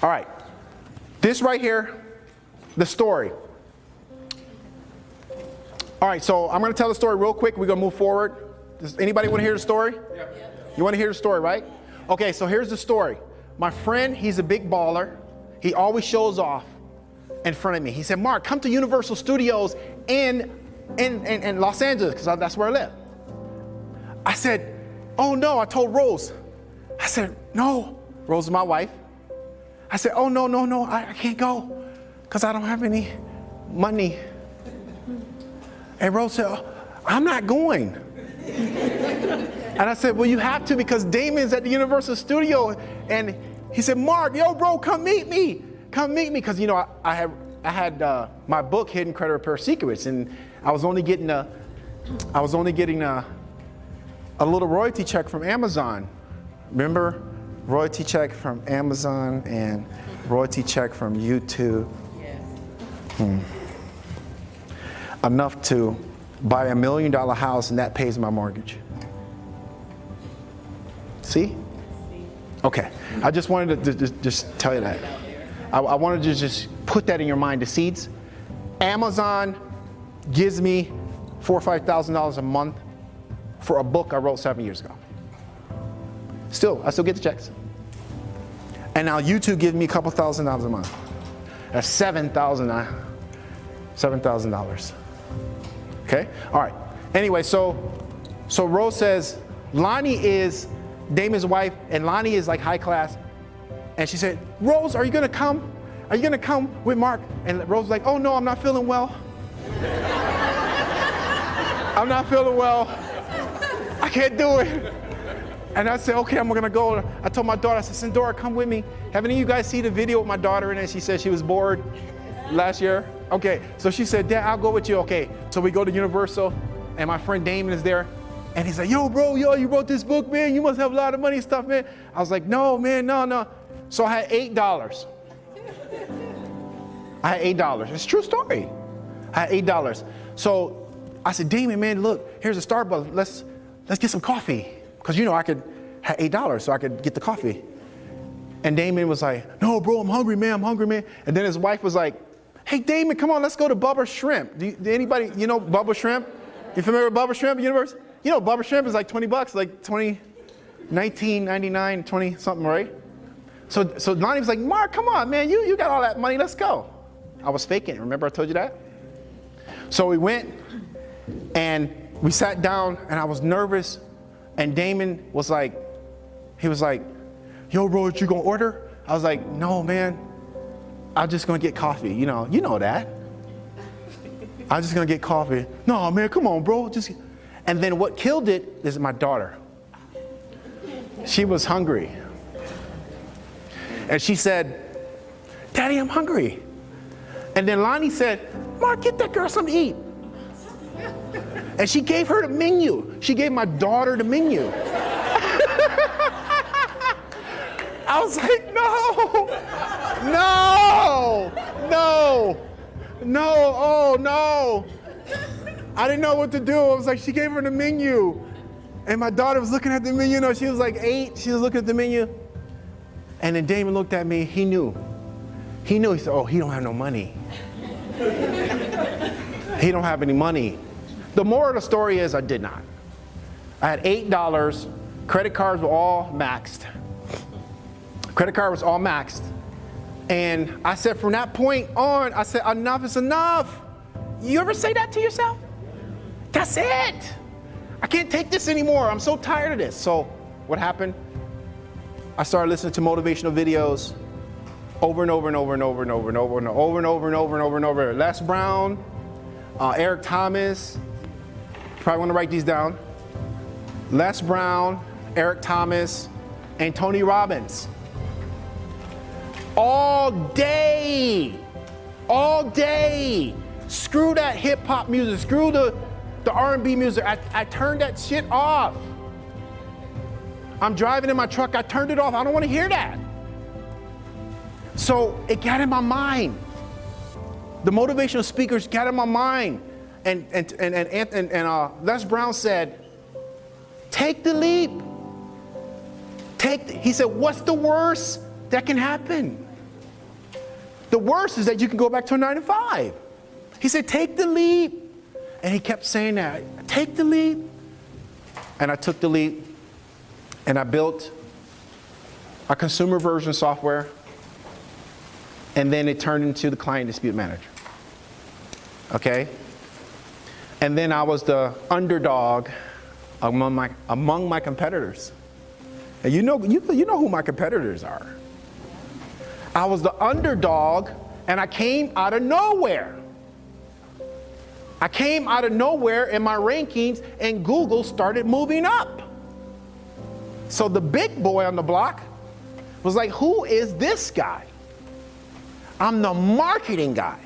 All right. This right here, the story. All right, so I'm going to tell the story real quick. We're going to move forward. Does anybody want to hear the story? Yeah. You want to hear the story, right? Okay, so here's the story. My friend, he's a big baller. He always shows off in front of me. He said, Mark, come to Universal Studios in Los Angeles, because that's where I live. I said, oh no, I told Rose. I said, no, Rose is my wife. I said, oh no, I can't go because I don't have any money. And Rose said, oh, I'm not going. And I said, well, you have to because Damon's at the Universal Studio. And he said, Mark, yo, bro, come meet me. Come meet me. Because, you know, I had my book, Hidden Credit Repair Secrets, and I was only getting a little royalty check from Amazon. Remember? Royalty check from Amazon and royalty check from YouTube. Yes. Enough to buy $1 million house, and that pays my mortgage. See? Okay. I just wanted to just tell you that. I wanted to just put that in your mind, the seeds. Amazon gives me $4,000 or $5,000 a month for a book I wrote 7 years ago. I still get the checks. And now YouTube gives me a couple $1,000s a month. That's $7,000. Okay? All right. Anyway, so Rose says, Lonnie is Damon's wife, and Lonnie is like high class. And she said, Rose, are you going to come? Are you going to come with Mark? And Rose was like, oh no, I'm not feeling well. I'm not feeling well. I can't do it. And I said, okay, I'm going to go. I told my daughter, I said, Sandora, come with me. Have any of you guys seen the video with my daughter in it? She said she was bored last year. Okay, so she said, Dad, I'll go with you. Okay, so we go to Universal, and my friend Damon is there. And he's like, yo, bro, you wrote this book, man. You must have a lot of money and stuff, man. I was like, no, man, no. So I had $8. I had $8. It's a true story. I had $8. So I said, Damon, man, look, here's a Starbucks. Let's get some coffee. Because, you know, I had $8, so I could get the coffee. And Damon was like, no, bro, I'm hungry, man. And then his wife was like, hey, Damon, come on, let's go to Bubba Shrimp. Do anybody, you know Bubba Shrimp? You familiar with Bubba Shrimp Universe? You know, Bubba Shrimp is like $20, like $19.99, 20 something, right? So Lonnie was like, Mark, come on, man, you got all that money, let's go. I was faking it, remember I told you that? So we went, and we sat down, and I was nervous, and Damon was like, yo, bro, what you gonna order? I was like, no, man, I'm just gonna get coffee, you know that. I'm just gonna get coffee. No, man, come on, bro, And then what killed it is my daughter. She was hungry. And she said, Daddy, I'm hungry. And then Lonnie said, Mark, get that girl something to eat. And she gave her the menu. She gave my daughter the menu. I was like, no, oh no. I didn't know what to do. I was like, she gave her the menu. And my daughter was looking at the menu. You know, she was like 8. She was looking at the menu. And then Damon looked at me. He knew. He said, oh, he don't have no money. He don't have any money. The moral of the story is I did not. I had $8. Credit cards were all maxed. And I said from that point on, I said, enough is enough. You ever say that to yourself? That's it. I can't take this anymore. I'm so tired of this. So what happened? I started listening to motivational videos over and over and over and over and over and over and over and over and over and over and over. Les Brown, Eric Thomas. You probably want to write these down. Les Brown, Eric Thomas, and Tony Robbins. All day. Screw that hip hop music. Screw the R&B music. I turned that shit off. I'm driving in my truck. I turned it off. I don't want to hear that. So it got in my mind. The motivational speakers got in my mind. And Les Brown said, take the leap. He said, what's the worst that can happen? The worst is that you can go back to a 9 to 5. He said, take the leap. And he kept saying that, take the leap. And I took the leap and I built a consumer version software. And then it turned into the client dispute manager. Okay? And then I was the underdog among my competitors. And you know who my competitors are. I was the underdog and I came out of nowhere. I came out of nowhere in my rankings and Google started moving up. So the big boy on the block was like, who is this guy? I'm the marketing guy.